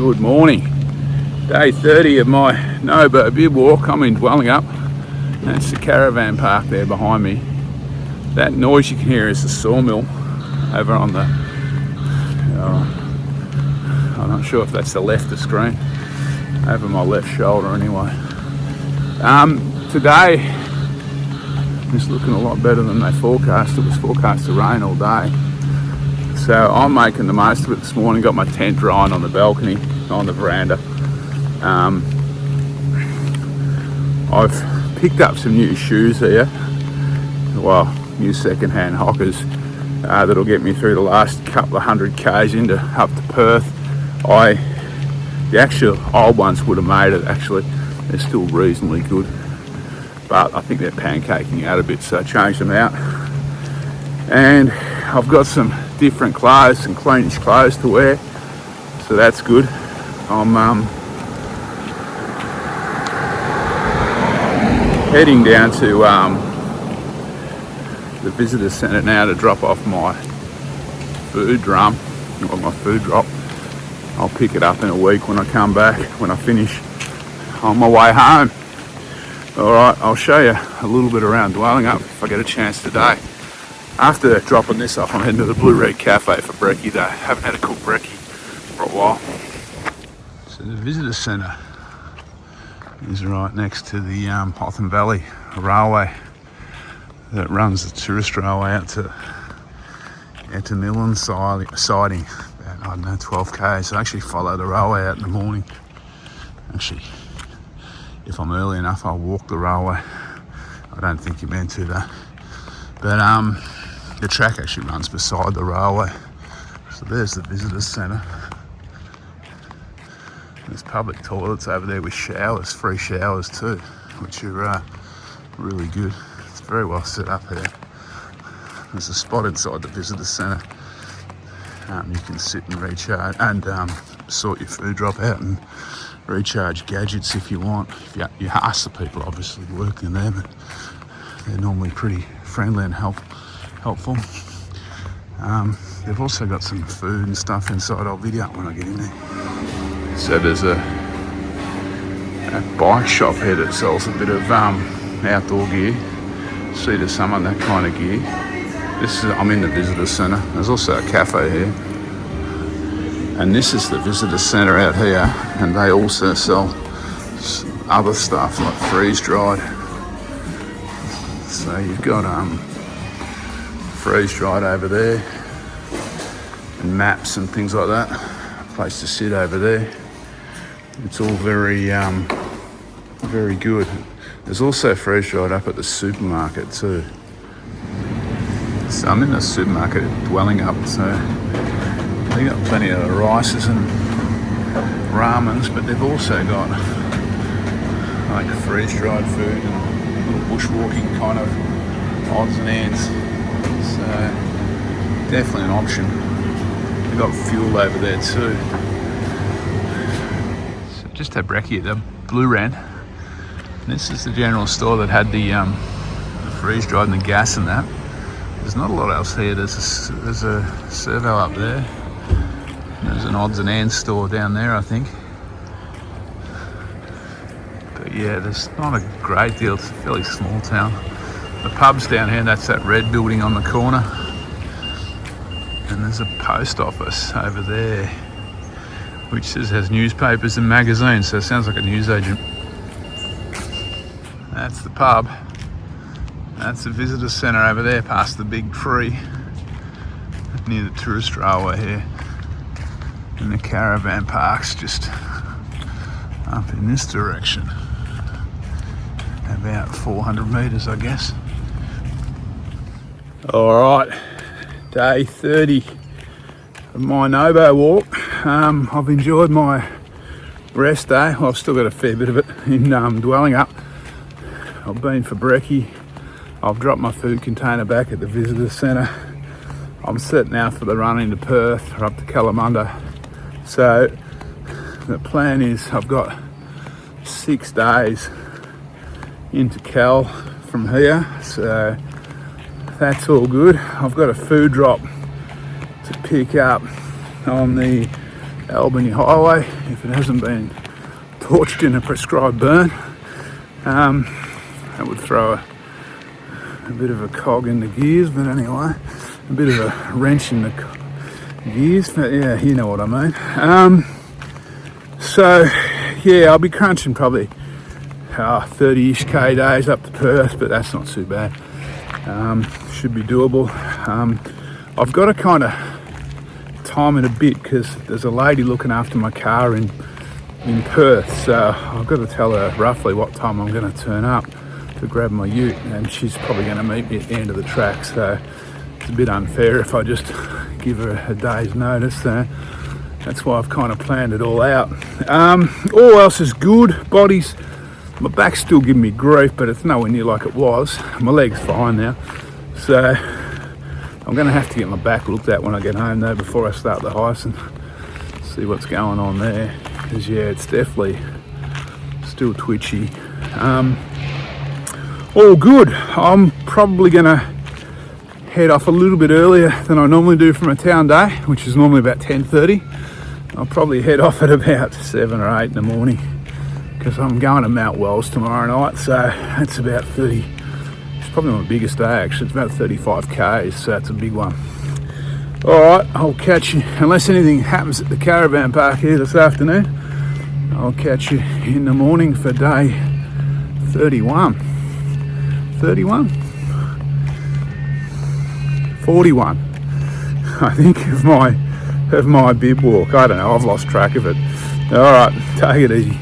Good morning. Day 30 of my Nobo bib walk. I'm in Dwellingup. That's the caravan park there behind me. That noise you can hear is the sawmill over on the... I'm not sure if that's the left of the screen. Over my left shoulder anyway. Today is looking a lot better than they forecast. It was forecast to rain all day. So I'm making the most of it this morning. Got my tent drying on the balcony, on the veranda. I've picked up some new shoes here. Well, new second-hand Hockers that'll get me through the last couple of 100 k's up to Perth. The actual old ones would have made it actually. They're still reasonably good, but I think they're pancaking out a bit, so I changed them out. And I've got some different clothes, some cleanish clothes to wear, so that's good. I'm heading down to the visitor centre now to drop off my food drum, or my food drop. I'll pick it up in a week when I come back, when I finish on my way home. Alright, I'll show you a little bit around Dwellingup if I get a chance today. After dropping this off, I'm heading to the Blue Red Cafe for brekkie day. Haven't had a cooked brekkie for a while. So the visitor centre is right next to the Hotham Valley Railway that runs the tourist railway out to Millen siding. About, I don't know, 12 k's. So I actually follow the railway out in the morning. Actually, if I'm early enough, I'll walk the railway. I don't think you're meant to though. But the track actually runs beside the railway. So there's the visitor centre. There's public toilets over there with showers, free showers too, which are really good. It's very well set up here. There's a spot inside the visitor centre. You can sit and recharge and sort your food drop out and recharge gadgets if you want. If you ask the people obviously working there, but they're normally pretty friendly and helpful. They've also got some food and stuff inside. I'll video it when I get in there. So there's a bike shop here that sells a bit of outdoor gear. See, there's some of that kind of gear. I'm in the visitor centre. There's also a cafe here. And this is the visitor centre out here, and they also sell other stuff like freeze-dried. So you've got freeze-dried over there, and maps and things like that. A place to sit over there. It's all very, very good. There's also freeze-dried up at the supermarket too. So I'm in the supermarket at Dwellingup, so they got plenty of rices and ramens, but they've also got like freeze-dried food and little bushwalking kind of odds and ends. So definitely an option. They've got fuel over there too. So just had brekkie at the Blue Red. This is the general store that had the freeze-dried and the gas and that. There's not a lot else here. There's a servo up there. There's an odds and ends store down there, I think. But yeah, there's not a great deal. It's a fairly small town. The pub's down here. That's that red building on the corner. And there's a post office over there, which has newspapers and magazines. So it sounds like a newsagent. That's the pub. That's the visitor centre over there past the big tree near the tourist railway here. And the caravan park's just up in this direction. About 400 metres, I guess. Alright, day 30 of my Nobo walk. I've enjoyed my rest day. Well, I've still got a fair bit of it in Dwellingup. I've been for brekkie. I've dropped my food container back at the visitor centre. I'm set now for the run into Perth or up to Kalumunda. So the plan is I've got 6 days into Cal from here, so that's all good. I've got a food drop to pick up on the Albany Highway if it hasn't been torched in a prescribed burn. That would throw a bit of a cog in the gears, but anyway, a bit of a wrench in the gears, but yeah, you know what I mean. So yeah, I'll be crunching probably 30-ish K days up to Perth, but that's not too bad. Should be doable. I've got to kind of time it a bit because there's a lady looking after my car in Perth, so I've got to tell her roughly what time I'm going to turn up to grab my ute, and she's probably going to meet me at the end of the track, so it's a bit unfair if I just give her a day's notice. So that's why I've kind of planned it all out. All else is good. Bodies, my back's still giving me grief, but it's nowhere near like it was. My leg's fine now, so I'm going to have to get my back looked at when I get home though, before I start the heist, and see what's going on there, because yeah, it's definitely still twitchy. All good. I'm probably going to head off a little bit earlier than I normally do from a town day, which is normally about 10:30. I'll probably head off at about 7 or 8 in the morning, because I'm going to Mount Wells tomorrow night, so that's about 30. It's probably my biggest day actually. It's about 35 Ks, so that's a big one. Alright, I'll catch you, unless anything happens at the caravan park here this afternoon, I'll catch you in the morning for day 31. 41, I think, of my bib walk. I don't know, I've lost track of it. All right, take it easy.